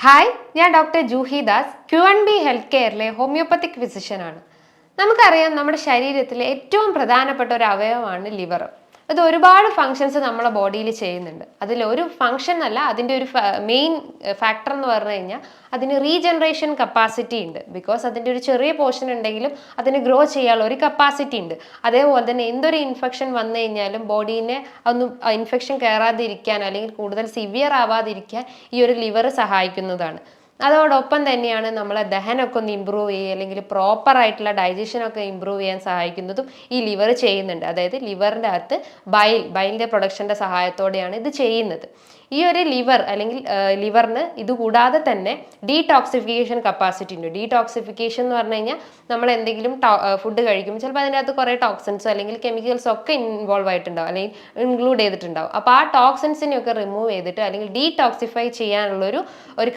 Hi, ഞാൻ doctor Juhi Das, Q&B health കെയറിലെ homeopathic ഫിസിഷ്യനാണ്. നമുക്കറിയാം, നമ്മുടെ ശരീരത്തിലെ ഏറ്റവും പ്രധാനപ്പെട്ട ഒരു അവയവമാണ് ലിവർ. അത് ഒരുപാട് ഫങ്ഷൻസ് നമ്മുടെ ബോഡിയിൽ ചെയ്യുന്നുണ്ട്. അതിലൊരു ഫങ്ഷൻ അല്ല, അതിൻ്റെ ഒരു മെയിൻ ഫാക്ടർ എന്ന് പറഞ്ഞു കഴിഞ്ഞാൽ അതിന് റീജനറേഷൻ കപ്പാസിറ്റി ഉണ്ട്. ബിക്കോസ് അതിൻ്റെ ഒരു ചെറിയ പോർഷൻ ഉണ്ടെങ്കിലും അതിന് ഗ്രോ ചെയ്യാനുള്ള ഒരു കപ്പാസിറ്റി ഉണ്ട്. അതേപോലെ തന്നെ എന്തൊരു ഇൻഫെക്ഷൻ വന്നു കഴിഞ്ഞാലും ബോഡീനെ ഒന്നും ഇൻഫെക്ഷൻ കയറാതിരിക്കാൻ അല്ലെങ്കിൽ കൂടുതൽ സിവിയർ ആവാതിരിക്കാൻ ഈ ഒരു ലിവർ സഹായിക്കുന്നതാണ്. അതോടൊപ്പം തന്നെയാണ് നമ്മളെ ദഹനമൊക്കെ ഒന്ന് ഇമ്പ്രൂവ് ചെയ്യുക അല്ലെങ്കിൽ പ്രോപ്പർ ആയിട്ടുള്ള ഡൈജഷനൊക്കെ ഇമ്പ്രൂവ് ചെയ്യാൻ സഹായിക്കുന്നതും ഈ ലിവർ ചെയ്യുന്നുണ്ട്. അതായത് ലിവറിൻ്റെ അകത്ത് ബൈലിൻ്റെ പ്രൊഡക്ഷൻ്റെ സഹായത്തോടെയാണ് ഇത് ചെയ്യുന്നത്. ഈ ഒരു ലിവർ അല്ലെങ്കിൽ ലിവറിന് ഇതുകൂടാതെ തന്നെ ഡീടോക്സിഫിക്കേഷൻ കപ്പാസിറ്റി ഉണ്ട്. ഡീടോക്സിഫിക്കേഷൻ എന്ന് പറഞ്ഞു കഴിഞ്ഞാൽ നമ്മൾ എന്തെങ്കിലും ഫുഡ് കഴിക്കുമ്പോൾ ചിലപ്പോൾ അതിൻ്റെ അകത്ത് കുറേ ടോക്സിൻസോ അല്ലെങ്കിൽ കെമിക്കൽസോ ഒക്കെ ഇൻവോൾവ് ആയിട്ടുണ്ടാവും അല്ലെങ്കിൽ ഇൻക്ലൂഡ് ചെയ്തിട്ടുണ്ടാവും. അപ്പോൾ ആ ടോക്സിൻസിനെയൊക്കെ റിമൂവ് ചെയ്തിട്ട് അല്ലെങ്കിൽ ഡീടോക്സിഫൈ ചെയ്യാനുള്ളൊരു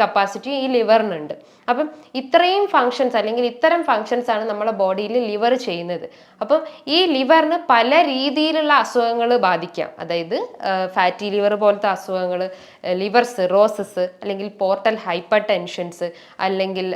കപ്പാസിറ്റി ഈ ലിവറിനുണ്ട്. അപ്പം ഇത്രയും ഫങ്ഷൻസ് അല്ലെങ്കിൽ ഇത്തരം ഫങ്ഷൻസ് ആണ് നമ്മുടെ ബോഡിയിൽ ലിവർ ചെയ്യുന്നത്. അപ്പം ഈ ലിവറിന് പല രീതിയിലുള്ള അസുഖങ്ങൾ ബാധിക്കാം. അതായത് ഫാറ്റി ലിവർ പോലത്തെ അസുഖങ്ങൾ, ലിവർ സിറോസിസ് അല്ലെങ്കിൽ പോർട്ടൽ ഹൈപ്പർ ടെൻഷൻസ്, അല്ലെങ്കിൽ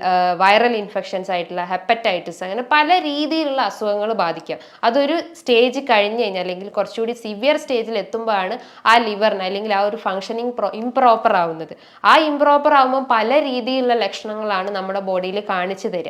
വൈറൽ ഇൻഫെക്ഷൻസ് ആയിട്ടുള്ള ഹെപ്പറ്റൈറ്റിസ്, അങ്ങനെ പല രീതിയിലുള്ള അസുഖങ്ങൾ ബാധിക്കാം. അതൊരു സ്റ്റേജ് കഴിഞ്ഞ് കഴിഞ്ഞാൽ അല്ലെങ്കിൽ കുറച്ചുകൂടി സിവിയർ സ്റ്റേജിൽ എത്തുമ്പോഴാണ് ആ ലിവറിന് അല്ലെങ്കിൽ ആ ഒരു ഫങ്ഷനിങ് ഇംപ്രോപ്പർ ആവുന്നത്. ആ ഇംപ്രോപ്പർ ആവുമ്പോൾ പല രീതിയിലുള്ള ലക്ഷണങ്ങളാണ് നമ്മുടെ ബോഡിയിൽ കാണിച്ചു തരിക.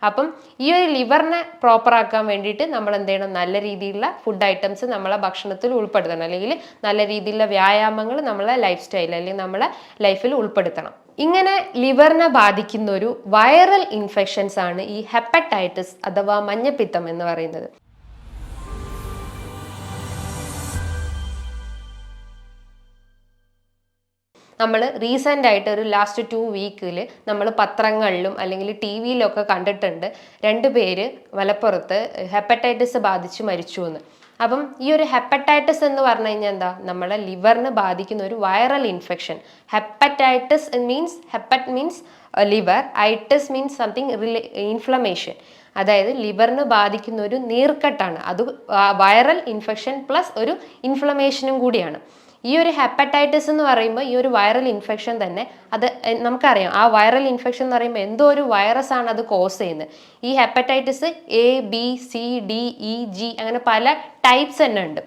അപ്പം ഈ ഒരു ലിവറിനെ പ്രോപ്പർ ആക്കാൻ വേണ്ടിയിട്ട് നമ്മൾ എന്ത് ചെയ്യണം? നല്ല രീതിയിലുള്ള ഫുഡ് ഐറ്റംസ് നമ്മളെ ഭക്ഷണത്തിൽ ഉൾപ്പെടുത്തണം, അല്ലെങ്കിൽ നല്ല രീതിയിലുള്ള വ്യായാമങ്ങൾ നമ്മളെ ലൈഫ് സ്റ്റൈൽ അല്ലെങ്കിൽ നമ്മളെ ലൈഫിൽ ഉൾപ്പെടുത്തണം. ഇങ്ങനെ ലിവറിനെ ബാധിക്കുന്ന ഒരു വൈറൽ ഇൻഫെക്ഷൻസ് ആണ് ഈ ഹെപ്പറ്റൈറ്റിസ് അഥവാ മഞ്ഞപ്പിത്തം എന്ന് പറയുന്നത്. നമ്മൾ റീസെൻ്റ് ആയിട്ട് ഒരു ലാസ്റ്റ് 2 വീക്കിൽ നമ്മൾ പത്രങ്ങളിലും അല്ലെങ്കിൽ ടി വിയിലൊക്കെ കണ്ടിട്ടുണ്ട് 2 പേര് മലപ്പുറത്ത് ഹെപ്പറ്റൈറ്റിസ് ബാധിച്ച് മരിച്ചു എന്ന്. അപ്പം ഈ ഒരു ഹെപ്പറ്റൈറ്റിസ് എന്ന് പറഞ്ഞു കഴിഞ്ഞാൽ എന്താ? നമ്മളെ ലിവറിന് ബാധിക്കുന്ന ഒരു viral infection. Hepatitis means means liver, itis means something inflammation. അതായത് ലിവറിന് ബാധിക്കുന്ന ഒരു നീർക്കെട്ടാണ്. അത് വൈറൽ ഇൻഫെക്ഷൻ പ്ലസ് ഒരു ഇൻഫ്ലമേഷനും കൂടിയാണ്. ഈ ഒരു ഹെപ്പറ്റൈറ്റിസ് എന്ന് പറയുമ്പോൾ ഈ ഒരു വൈറൽ ഇൻഫെക്ഷൻ തന്നെ അത് നമുക്കറിയാം. ആ വൈറൽ ഇൻഫെക്ഷൻ എന്ന് പറയുമ്പോൾ എന്തോ ഒരു വൈറസ് ആണ് അത് കോസ് ചെയ്യുന്നത്. ഈ ഹെപ്പറ്റൈറ്റിസ് ABCDEG അങ്ങനെ പല ടൈപ്സ് തന്നെ ഉണ്ട്.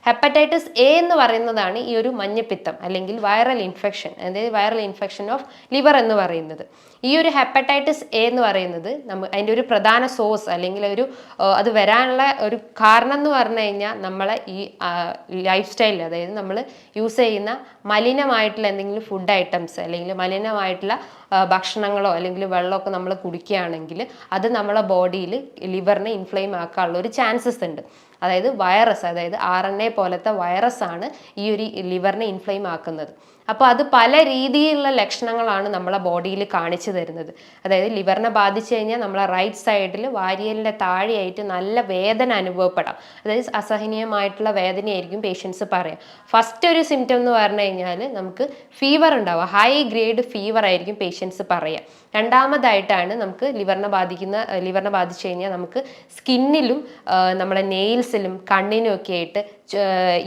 ഹെപ്പറ്റൈറ്റിസ് എ എന്ന് പറയുന്നതാണ് ഈ ഒരു മഞ്ഞപ്പിത്തം അല്ലെങ്കിൽ വൈറൽ ഇൻഫെക്ഷൻ, അതായത് വൈറൽ ഇൻഫെക്ഷൻ ഓഫ് ലിവർ എന്ന് പറയുന്നത്. ഈ ഒരു ഹെപ്പറ്റൈറ്റിസ് എ എന്ന് പറയുന്നത് അതിൻ്റെ ഒരു പ്രധാന സോഴ്സ് അല്ലെങ്കിൽ അത് വരാനുള്ള ഒരു കാരണം എന്ന് പറഞ്ഞു കഴിഞ്ഞാൽ നമ്മളെ ഈ ലൈഫ് സ്റ്റൈലിൽ, അതായത് നമ്മൾ യൂസ് ചെയ്യുന്ന മലിനമായിട്ടുള്ള എന്തെങ്കിലും ഫുഡ് ഐറ്റംസ് അല്ലെങ്കിൽ മലിനമായിട്ടുള്ള ഭക്ഷണങ്ങളോ അല്ലെങ്കിൽ വെള്ളമൊക്കെ നമ്മൾ കുടിക്കുകയാണെങ്കിൽ അത് നമ്മളെ ബോഡിയിൽ ലിവറിനെ ഇൻഫ്ലെയിം ആക്കാനുള്ള ഒരു ചാൻസസ് ഉണ്ട്. അതായത് വൈറസ്, അതായത് RNA പോലത്തെ വൈറസ് ആണ് ഈ ഒരു ലിവറിനെ ഇൻഫ്ലെയിം ആക്കുന്നത്. അപ്പോൾ അത് പല രീതിയിലുള്ള ലക്ഷണങ്ങളാണ് നമ്മളെ ബോഡിയിൽ കാണിച്ചു തരുന്നത്. അതായത് ലിവറിനെ ബാധിച്ചു കഴിഞ്ഞാൽ നമ്മളെ റൈറ്റ് സൈഡിൽ വാരിയലിൻ്റെ താഴെയായിട്ട് നല്ല വേദന അനുഭവപ്പെടാം. അതായത് അസഹനീയമായിട്ടുള്ള വേദനയായിരിക്കും പേഷ്യൻസ് പറയാം. ഫസ്റ്റ് ഒരു സിംറ്റം എന്ന് പറഞ്ഞു കഴിഞ്ഞാൽ നമുക്ക് ഫീവർ ഉണ്ടാവുക, ഹൈ ഗ്രേഡ് ഫീവർ ആയിരിക്കും പേഷ്യൻസ് പറയുക. രണ്ടാമതായിട്ടാണ് നമുക്ക് ലിവറിനെ ബാധിച്ചു കഴിഞ്ഞാൽ നമുക്ക് സ്കിന്നിലും നമ്മുടെ നെയിൽസിലും കണ്ണിനും ഒക്കെ ആയിട്ട്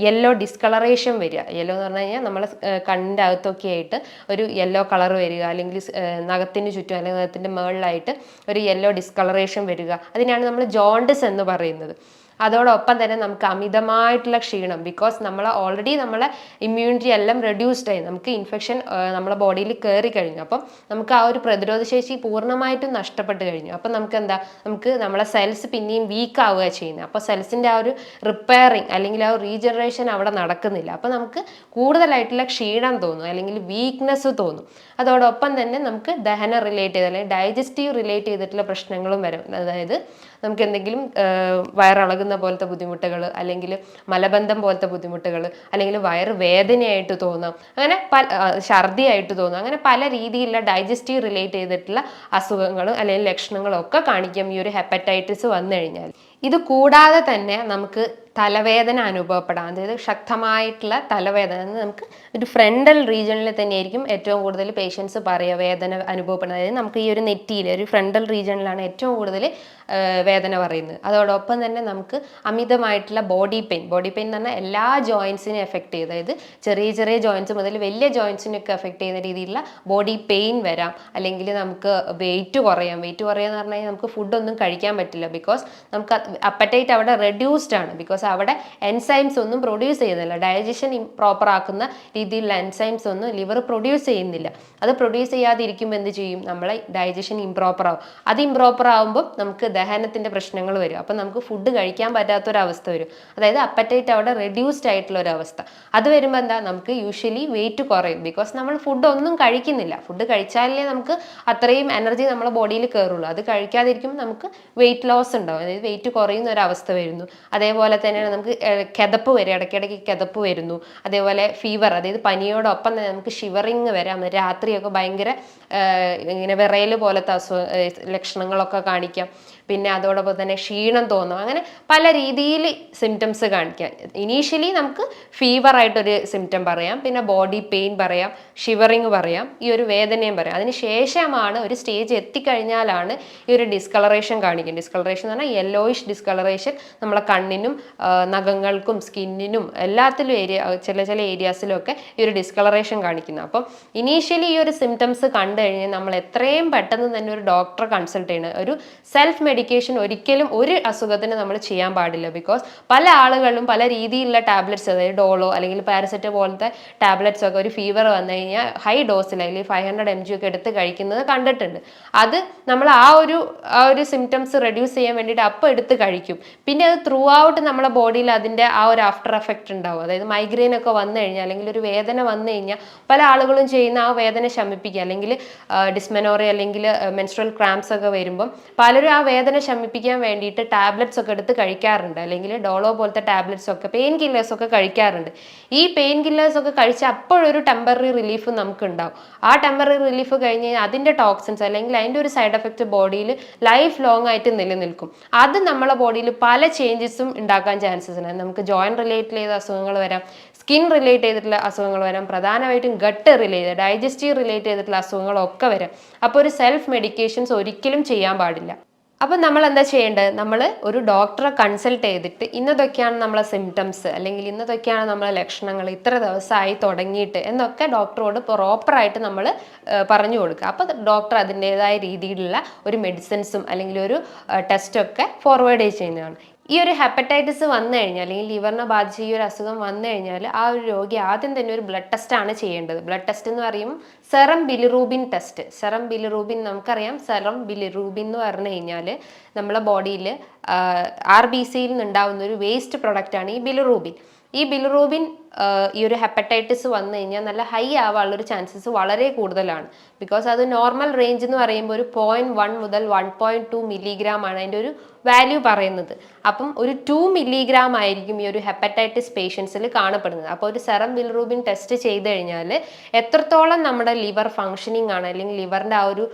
യെല്ലോ ഡിസ്കളറേഷൻ വരിക. യെല്ലോ എന്ന് പറഞ്ഞു കഴിഞ്ഞാൽ നമ്മളെ കണ്ണിൻ്റെ അകത്തൊക്കെ ആയിട്ട് ഒരു യെല്ലോ കളർ വരിക, അല്ലെങ്കിൽ നഖത്തിന് ചുറ്റും അല്ലെങ്കിൽ നഖത്തിൻ്റെ മുകളിലായിട്ട് ഒരു യെല്ലോ ഡിസ്കളറേഷൻ വരിക. അതിനാണ് നമ്മൾ ജോണ്ടിസ് എന്ന് പറയുന്നത്. അതോടൊപ്പം തന്നെ നമുക്ക് അമിതമായിട്ടുള്ള ക്ഷീണം, ബിക്കോസ് ഓൾറെഡി നമ്മളെ ഇമ്മ്യൂണിറ്റി എല്ലാം റെഡ്യൂസ്ഡ് ആയി, നമുക്ക് ഇൻഫെക്ഷൻ നമ്മളെ ബോഡിയിൽ കയറി കഴിഞ്ഞു. അപ്പം നമുക്ക് ആ ഒരു പ്രതിരോധ ശേഷി പൂർണ്ണമായിട്ടും നഷ്ടപ്പെട്ട് കഴിഞ്ഞു. അപ്പം നമുക്ക് നമ്മളെ സെൽസ് പിന്നെയും വീക്ക് ആവുക ചെയ്യുന്നത്. അപ്പോൾ സെൽസിൻ്റെ ആ ഒരു റിപ്പയറിങ് അല്ലെങ്കിൽ ആ ഒരു റീജനറേഷൻ അവിടെ നടക്കുന്നില്ല. അപ്പം നമുക്ക് കൂടുതലായിട്ടുള്ള ക്ഷീണം തോന്നും അല്ലെങ്കിൽ വീക്ക്നെസ് തോന്നും. അതോടൊപ്പം തന്നെ നമുക്ക് ദഹന റിലേറ്റ് ചെയ്ത് അല്ലെങ്കിൽ ഡൈജസ്റ്റീവ് റിലേറ്റ് ചെയ്തിട്ടുള്ള പ്രശ്നങ്ങളും വരും. അതായത് നമുക്ക് എന്തെങ്കിലും വയറിളകുന്ന പോലത്തെ ബുദ്ധിമുട്ടുകൾ, അല്ലെങ്കിൽ മലബന്ധം പോലത്തെ ബുദ്ധിമുട്ടുകൾ, അല്ലെങ്കിൽ വയറ് വേദനയായിട്ട് തോന്നാം, അങ്ങനെ ഛർദിയായിട്ട് തോന്നാം. അങ്ങനെ പല രീതിയിലുള്ള ഡൈജസ്റ്റീവ് റിലേറ്റ് ചെയ്തിട്ടുള്ള അസുഖങ്ങളും അല്ലെങ്കിൽ ലക്ഷണങ്ങളും ഒക്കെ കാണിക്കും ഈ ഒരു ഹെപ്പറ്റൈറ്റിസ് വന്നു കഴിഞ്ഞാൽ. ഇത് കൂടാതെ തന്നെ നമുക്ക് തലവേദന അനുഭവപ്പെടാം. അതായത് ശക്തമായിട്ടുള്ള തലവേദന നമുക്ക് ഒരു ഫ്രണ്ടൽ റീജിയണിൽ തന്നെയായിരിക്കും ഏറ്റവും കൂടുതൽ പേഷ്യൻസ് പറയുക വേദന അനുഭവപ്പെടുന്നത്. അതായത് നമുക്ക് ഈ ഒരു നെറ്റിയിൽ ഒരു ഫ്രണ്ടൽ റീജിയണിലാണ് ഏറ്റവും കൂടുതൽ വേദന പറയുന്നത്. അതോടൊപ്പം തന്നെ നമുക്ക് അമിതമായിട്ടുള്ള ബോഡി പെയിൻ എന്ന് പറഞ്ഞാൽ എല്ലാ ജോയിൻസിനെയും എഫക്ട് ചെയ്ത്, അതായത് ചെറിയ ചെറിയ ജോയിൻസ് മുതൽ വലിയ ജോയിൻസിനൊക്കെ എഫക്ട് ചെയ്യുന്ന രീതിയിലുള്ള ബോഡി പെയിൻ വരാം. അല്ലെങ്കിൽ നമുക്ക് വെയിറ്റ് കുറയാന്ന് പറഞ്ഞു കഴിഞ്ഞാൽ നമുക്ക് ഫുഡൊന്നും കഴിക്കാൻ പറ്റില്ല. ബിക്കോസ് നമുക്ക് അപ്പറ്റൈറ്റ് അവിടെ റെഡ്യൂസ്ഡ് ആണ്. ബിക്കോസ് അവിടെ എൻസൈംസ് ഒന്നും പ്രൊഡ്യൂസ് ചെയ്യുന്നില്ല. ഡൈജഷൻ പ്രോപ്പർ ആക്കുന്ന രീതിയിലുള്ള എൻസൈംസ് ഒന്നും ലിവർ പ്രൊഡ്യൂസ് ചെയ്യുന്നില്ല. അത് പ്രൊഡ്യൂസ് ചെയ്യാതിരിക്കുമ്പോൾ എന്ത് ചെയ്യും, നമ്മളെ ഡൈജഷൻ ഇംപ്രോപ്പർ ആവും. അത് ഇംപ്രോപ്പർ ആകുമ്പോൾ നമുക്ക് ദഹനത്തിന്റെ പ്രശ്നങ്ങൾ വരും. അപ്പം നമുക്ക് ഫുഡ് കഴിക്കാൻ പറ്റാത്തൊരവസ്ഥ വരും. അതായത് അപ്പറ്റൈറ്റ് അവിടെ റെഡ്യൂസ്ഡ് ആയിട്ടുള്ള ഒരു അവസ്ഥ. അത് വരുമ്പോൾ എന്താ, നമുക്ക് യൂഷ്വലി വെയിറ്റ് കുറയും. ബിക്കോസ് നമ്മൾ ഫുഡ് ഒന്നും കഴിക്കുന്നില്ല. ഫുഡ് കഴിച്ചാലേ നമുക്ക് അത്രയും എനർജി നമ്മുടെ ബോഡിയിൽ കയറുള്ളൂ. അത് കഴിക്കാതിരിക്കുമ്പോൾ നമുക്ക് വെയിറ്റ് ലോസ് ഉണ്ടാവും. അതായത് വെയിറ്റ് കുറയുന്ന ഒരു അവസ്ഥ വരുന്നു. അതേപോലെ തന്നെ നമുക്ക് കിതപ്പ് വരും, ഇടയ്ക്കിടയ്ക്ക് കിതപ്പ് വരുന്നു. അതേപോലെ ഫീവർ, അതായത് പനിയോടൊപ്പം തന്നെ നമുക്ക് ഷിവറിങ് വരാം. രാത്രിയൊക്കെ ഭയങ്കര ഇങ്ങനെ വിറയൽ പോലത്തെ ലക്ഷണങ്ങളൊക്കെ കാണിക്കാം. പിന്നെ അതോടൊപ്പം തന്നെ ക്ഷീണം തോന്നും. അങ്ങനെ പല രീതിയിൽ സിംറ്റംസ് കാണിക്കാം. ഇനീഷ്യലി നമുക്ക് ഫീവറായിട്ടൊരു സിംറ്റം പറയാം, പിന്നെ ബോഡി പെയിൻ പറയാം, ഷിവറിങ് പറയാം, ഈ ഒരു വേദനയും പറയാം. അതിന് ശേഷമാണ് ഒരു സ്റ്റേജ് എത്തിക്കഴിഞ്ഞാലാണ് ഈ ഒരു ഡിസ്കളറേഷൻ കാണിക്കുന്നത്. ഡിസ്കളറേഷൻ എന്ന് പറഞ്ഞാൽ യെല്ലോയിഷ് ഡിസ്കളറേഷൻ നമ്മളെ കണ്ണിനും നഖങ്ങൾക്കും സ്കിന്നിനും എല്ലാത്തിലും ചില ഏരിയാസിലും ഒക്കെ ഈ ഒരു ഡിസ്കളറേഷൻ കാണിക്കുന്നത്. അപ്പം ഇനീഷ്യലി ഈ ഒരു സിംറ്റംസ് കണ്ടു കഴിഞ്ഞാൽ നമ്മൾ എത്രയും പെട്ടെന്ന് തന്നെ ഒരു ഡോക്ടറെ കൺസൾട്ട് ചെയ്യണം. ഒരു സെൽഫ് മെഡിക്കേഷൻ ഒരിക്കലും ഒരു അസുഖത്തിന് നമ്മൾ ചെയ്യാൻ പാടില്ല. ബിക്കോസ് പല ആളുകളും പല രീതിയിലുള്ള ടാബ്ലറ്റ്സ്, അതായത് ഡോളോ അല്ലെങ്കിൽ പാരസെറ്റമോൾ പോലത്തെ ടാബ്ലറ്റ്സ് ഒക്കെ ഒരു ഫീവർ വന്നു കഴിഞ്ഞാൽ ഹൈ ഡോസിൽ അല്ലെങ്കിൽ 500 mg ഒക്കെ എടുത്ത് കഴിക്കുന്നത് കണ്ടിട്ടുണ്ട്. അത് നമ്മൾ ആ ഒരു സിംറ്റംസ് റെഡ്യൂസ് ചെയ്യാൻ വേണ്ടിയിട്ട് അപ്പോൾ എടുത്ത് കഴിക്കും. പിന്നെ അത് ത്രൂ ഔട്ട് നമ്മുടെ ബോഡിയിൽ അതിൻ്റെ ആ ഒരു ആഫ്റ്റർ എഫക്റ്റ് ഉണ്ടാവും. അതായത് മൈഗ്രെയിൻ ഒക്കെ വന്നു കഴിഞ്ഞാൽ അല്ലെങ്കിൽ ഒരു വേദന വന്നു കഴിഞ്ഞാൽ പല ആളുകളും ചെയ്യുന്ന ആ വേദന ശമിപ്പിക്കുക, അല്ലെങ്കിൽ ഡിസ്മെനോറിയ അല്ലെങ്കിൽ മെൻസ്ട്രൽ ക്രാംസ് ഒക്കെ വരുമ്പം പലരും ആ വേദന ശമിപ്പിക്കാൻ വേണ്ടിയിട്ട് ടാബ്ലറ്റ്സ് ഒക്കെ എടുത്ത് കഴിക്കാറുണ്ട്. അല്ലെങ്കിൽ ഡോളോ പോലത്തെ ടാബ്ലറ്റ്സ് ഒക്കെ, പെയിൻ കില്ലേഴ്സ് ഒക്കെ കഴിക്കാറുണ്ട്. ഈ പെയിൻ കില്ലേഴ്സ് ഒക്കെ കഴിച്ച് അപ്പോഴൊരു ടെമ്പററി റിലീഫ് നമുക്ക് ഉണ്ടാവും. ആ ടെമ്പററി റിലീഫ് കഴിഞ്ഞ് അതിൻ്റെ ടോക്സിൻസ് അല്ലെങ്കിൽ അതിൻ്റെ ഒരു സൈഡ് എഫക്റ്റ് ബോഡിയിൽ ലൈഫ് ലോങ് ആയിട്ട് നിലനിൽക്കും. അത് നമ്മളെ ബോഡിയിൽ പല ചേഞ്ചസും ഉണ്ടാക്കാൻ ചാൻസസ് ഉണ്ട്. നമുക്ക് ജോയിന്റ് റിലേറ്റഡ് ചെയ്ത അസുഖങ്ങൾ വരാം, സ്കിൻ റിലേറ്റ് ചെയ്തിട്ടുള്ള അസുഖങ്ങൾ വരാം, പ്രധാനമായിട്ടും ഗട്ട് റിലേറ്റ് ഡൈജസ്റ്റീവ് റിലേറ്റ് ചെയ്തിട്ടുള്ള അസുഖങ്ങളൊക്കെ വരാം. അപ്പോൾ ഒരു സെൽഫ് മെഡിക്കേഷൻസ് ഒരിക്കലും ചെയ്യാൻ പാടില്ല. അപ്പം നമ്മൾ എന്താ ചെയ്യേണ്ടത്, നമ്മൾ ഒരു ഡോക്ടറെ കൺസൾട്ട് ചെയ്തിട്ട് ഇന്നതൊക്കെയാണ് നമ്മളെ സിംറ്റംസ് അല്ലെങ്കിൽ ഇന്നതൊക്കെയാണ് നമ്മളെ ലക്ഷണങ്ങൾ, ഇത്ര ദിവസമായി തുടങ്ങിയിട്ട് എന്നൊക്കെ ഡോക്ടറോട് പ്രോപ്പറായിട്ട് നമ്മൾ പറഞ്ഞു കൊടുക്കുക. അപ്പോൾ ഡോക്ടർ അതിൻ്റെതായ രീതിയിലുള്ള ഒരു മെഡിസിൻസും അല്ലെങ്കിൽ ഒരു ടെസ്റ്റൊക്കെ ഫോർവേഡ് ചെയ്യുന്നതാണ്. ഈ ഒരു ഹെപ്പറ്റൈറ്റിസ് വന്നു കഴിഞ്ഞാൽ അല്ലെങ്കിൽ ലിവറിനെ ബാധിച്ച ഈ ഒരു അസുഖം വന്നു കഴിഞ്ഞാൽ ആ ഒരു രോഗി ആദ്യം തന്നെ ഒരു ബ്ലഡ് ടെസ്റ്റ് ആണ് ചെയ്യേണ്ടത്. ബ്ലഡ് ടെസ്റ്റ് എന്ന് പറയുമ്പോൾ serum bilirubin test. Serum bilirubin നമുക്കറിയാം. സെറം ബിലിറൂബിൻ എന്ന് പറഞ്ഞു കഴിഞ്ഞാൽ നമ്മളെ ബോഡിയിൽ RBCയിൽ നിന്നുണ്ടാവുന്ന ഒരു വേസ്റ്റ് പ്രൊഡക്റ്റാണ് ഈ ബിലിറൂബിൻ. ഈ ബിലിറൂബിൻ ഈ ഒരു ഹെപ്പറ്റൈറ്റിസ് വന്നു കഴിഞ്ഞാൽ നല്ല ഹൈ ആവാനുള്ളൊരു ചാൻസസ് വളരെ കൂടുതലാണ്. ബിക്കോസ് അത് നോർമൽ റേഞ്ച് എന്ന് പറയുമ്പോൾ ഒരു 0.1 മുതൽ 1.2 മില്ലിഗ്രാം ആണ് അതിൻ്റെ ഒരു വാല്യൂ പറയുന്നത്. അപ്പം ഒരു 2 മില്ലിഗ്രാം ആയിരിക്കും ഈ ഒരു ഹെപ്പറ്റൈറ്റിസ് പേഷ്യൻസിൽ കാണപ്പെടുന്നത്. അപ്പോൾ ഒരു സെറം ബിലിറൂബിൻ ടെസ്റ്റ് ചെയ്ത് കഴിഞ്ഞാൽ എത്രത്തോളം നമ്മുടെ ലിവർ ഫങ്ഷനിങ് ആണ് അല്ലെങ്കിൽ ലിവറിൻ്റെ ആ ഒരു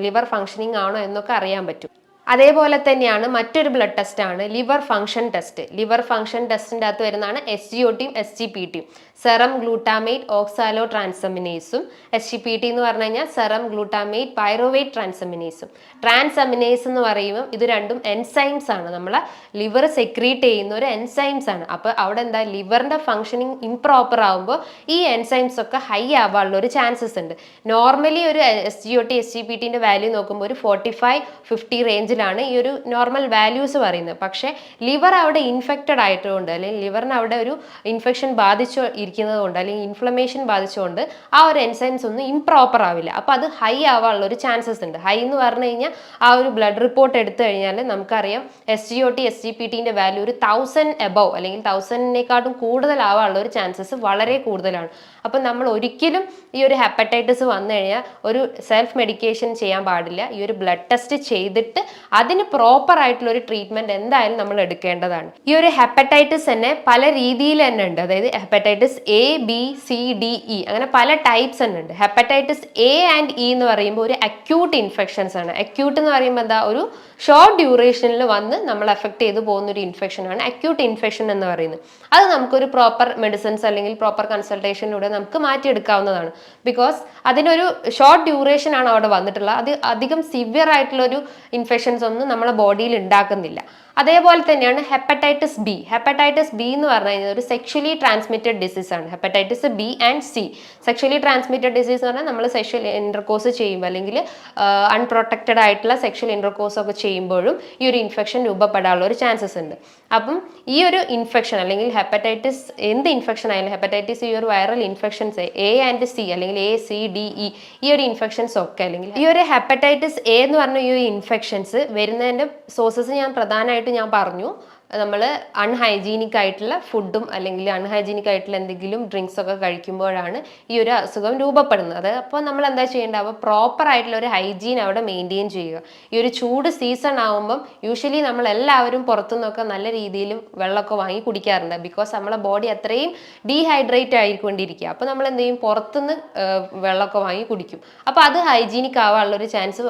ലിവർ ഫങ്ഷനിങ് ആണോ എന്നൊക്കെ അറിയാൻ പറ്റും. അതേപോലെ തന്നെയാണ് മറ്റൊരു ബ്ലഡ് ടെസ്റ്റ് ആണ് liver function test. Liver function ടെസ്റ്റിൻ്റെ അകത്ത് വരുന്നതാണ് SGOTയും SGPTയും. സെറം ഗ്ലൂട്ടാമേറ്റ് ഓക്സാലോ ട്രാൻസമിനേസും SGPT എന്ന് പറഞ്ഞു കഴിഞ്ഞാൽ സെറം ഗ്ലൂട്ടാമേറ്റ് പൈറുവേറ്റ് ട്രാൻസമിനേസും. ട്രാൻസമിനേസ് എന്ന് പറയുമ്പോൾ ഇത് രണ്ടും എൻസൈംസ് ആണ്, നമ്മളെ ലിവർ സെക്രീറ്റ് ചെയ്യുന്ന ഒരു എൻസൈംസ് ആണ്. അപ്പോൾ അവിടെ എന്താ, ലിവറിൻ്റെ ഫംഗ്ഷനിങ് ഇംപ്രോപ്പർ ആകുമ്പോൾ ഈ എൻസൈംസ് ഒക്കെ ഹൈ ആവാനുള്ള ഒരു ചാൻസസ് ഉണ്ട്. നോർമലി ഒരു SGOT SGPTൻ്റെ വാല്യൂ നോക്കുമ്പോൾ ഒരു 45-50 റേഞ്ചിലാണ് ഈ ഒരു നോർമൽ വാല്യൂസ് പറയുന്നത്. പക്ഷേ ലിവർ അവിടെ ഇൻഫെക്റ്റഡ് ആയതുകൊണ്ട് അല്ലെങ്കിൽ ലിവറിന് അവിടെ ഒരു ഇൻഫെക്ഷൻ ബാധിച്ചു ഇരിക്കുന്നത് കൊണ്ട് അല്ലെങ്കിൽ ഇൻഫ്ലമേഷൻ ബാധിച്ചുകൊണ്ട് ആ ഒരു എൻസൈംസ് ഒന്നും ഇംപ്രോപ്പർ ആവില്ല. അപ്പോൾ അത് ഹൈ ആവാനുള്ള ഒരു ചാൻസസ് ഉണ്ട്. ഹൈ എന്ന് പറഞ്ഞു കഴിഞ്ഞാൽ ആ ഒരു ബ്ലഡ് റിപ്പോർട്ട് എടുത്തു കഴിഞ്ഞാൽ നമുക്കറിയാം SGOT SGPTൻ്റെ വാല്യൂ ഒരു 1000 എബവ് അല്ലെങ്കിൽ 1000-നേക്കാട്ടും കൂടുതൽ ആവാനുള്ള ഒരു ചാൻസസ് വളരെ കൂടുതലാണ്. അപ്പം നമ്മൾ ഒരിക്കലും ഈ ഒരു ഹെപ്പറ്റൈറ്റിസ് വന്നു കഴിഞ്ഞാൽ ഒരു സെൽഫ് മെഡിക്കേഷൻ ചെയ്യാൻ പാടില്ല. ഈ ഒരു ബ്ലഡ് ടെസ്റ്റ് ചെയ്തിട്ട് അതിന് പ്രോപ്പർ ആയിട്ടുള്ള ഒരു ട്രീറ്റ്മെന്റ് എന്തായാലും നമ്മൾ എടുക്കേണ്ടതാണ്. ഈ ഒരു ഹെപ്പറ്റൈറ്റിസ് തന്നെ പല രീതിയിൽ തന്നെ ഉണ്ട്. അതായത് hepatitis A, B, C, D, E അങ്ങനെ പല ടൈപ്സ് തന്നെ ഉണ്ട്. ഹെപ്പറ്റൈറ്റിസ് എ ആൻഡ് ഇ എന്ന് പറയുമ്പോൾ ഒരു അക്യൂട്ട് ഇൻഫെക്ഷൻസ് ആണ്. അക്യൂട്ട് എന്ന് പറയുമ്പോൾ എന്താ, ഒരു ഷോർട്ട് ഡ്യൂറേഷനിൽ വന്ന് നമ്മൾ എഫക്ട് ചെയ്ത് പോകുന്ന ഒരു ഇൻഫെക്ഷൻ ആണ് അക്യൂട്ട് ഇൻഫെക്ഷൻ എന്ന് പറയുന്നത്. അത് നമുക്കൊരു പ്രോപ്പർ മെഡിസിൻസ് അല്ലെങ്കിൽ പ്രോപ്പർ കൺസൾട്ടേഷനിലൂടെ നമുക്ക് മാറ്റിയെടുക്കാവുന്നതാണ്. ബിക്കോസ് അതിനൊരു ഷോർട്ട് ഡ്യൂറേഷൻ ആണ് അവിടെ വന്നിട്ടുള്ളത്. അത് അധികം സിവിയർ ആയിട്ടുള്ള ഒരു ഇൻഫെക്ഷൻസ് ഒന്നും നമ്മുടെ ബോഡിയിൽ ഉണ്ടാക്കുന്നില്ല. അതേപോലെ തന്നെയാണ് ഹെപ്പറ്റൈറ്റിസ് ബി. ഹെപ്പറ്റൈറ്റിസ് ബി എന്ന് പറഞ്ഞു കഴിഞ്ഞാൽ ഒരു സെക്ഷലി ട്രാൻസ്മിറ്റഡ് ഡിസീസ് ആണ്. Hepatitis B and C. Sexually transmitted disease എന്ന് പറഞ്ഞാൽ നമ്മൾ സെക്ഷൽ ഇന്റർകോഴ്സ് ചെയ്യുമ്പോൾ അല്ലെങ്കിൽ അൺപ്രൊട്ടക്റ്റഡ് ആയിട്ടുള്ള സെക്ഷൽ ഇന്റർകോഴ്സ് ഒക്കെ ചെയ്യുമ്പോഴും ഈ ഒരു ഇൻഫെക്ഷൻ രൂപപ്പെടാനുള്ള ഒരു ചാൻസസ് ഉണ്ട്. അപ്പം ഈ ഒരു ഇൻഫെക്ഷൻ അല്ലെങ്കിൽ ഹെപ്പറ്റൈറ്റിസ് എന്ത് ഇൻഫെക്ഷൻ ആയാലും ഹെപ്പറ്റൈറ്റിസ് ഈ ഒരു viral infections A and C അല്ലെങ്കിൽ എ, സി, ഡി, ഇ ഈ ഒരു ഇൻഫെക്ഷൻസ് ഒക്കെ അല്ലെങ്കിൽ ഈ ഒരു ഹെപ്പറ്റൈറ്റിസ് എ എന്ന് പറഞ്ഞ ഈ ഒരു ഇൻഫെക്ഷൻസ് വരുന്നതിൻ്റെ സോഴ്സസ് ഞാൻ പ്രധാനമായിട്ട് ഞാൻ പറഞ്ഞു. നമ്മൾ അൺഹൈജീനിക് ആയിട്ടുള്ള ഫുഡും അല്ലെങ്കിൽ അൺഹൈജീനിക് ആയിട്ടുള്ള എന്തെങ്കിലും ഡ്രിങ്ക്സ് ഒക്കെ കഴിക്കുമ്പോഴാണ് ഈ ഒരു അസുഖം രൂപപ്പെടുന്നത്. അപ്പോൾ നമ്മൾ എന്താ ചെയ്യേണ്ടത്, അപ്പോൾ പ്രോപ്പർ ആയിട്ടുള്ള ഒരു ഹൈജീൻ അവിടെ മെയിൻറ്റെയിൻ ചെയ്യുക. ഈ ഒരു ചൂട് സീസൺ ആകുമ്പം യൂഷ്വലി നമ്മൾ എല്ലാവരും പുറത്തുനിന്നൊക്കെ നല്ല രീതിയിൽ വെള്ളമൊക്കെ വാങ്ങി കുടിക്കാറുണ്ട്. ബിക്കോസ് നമ്മളെ ബോഡി അത്രയും ഡീഹൈഡ്രേറ്റ് ആയിക്കൊണ്ടിരിക്കുക. അപ്പോൾ നമ്മൾ എന്ത് ചെയ്യും, പുറത്തുനിന്ന് വെള്ളമൊക്കെ വാങ്ങി കുടിക്കും. അപ്പോൾ അത് ഹൈജീനിക് ആവാനുള്ള ഒരു ചാൻസ്,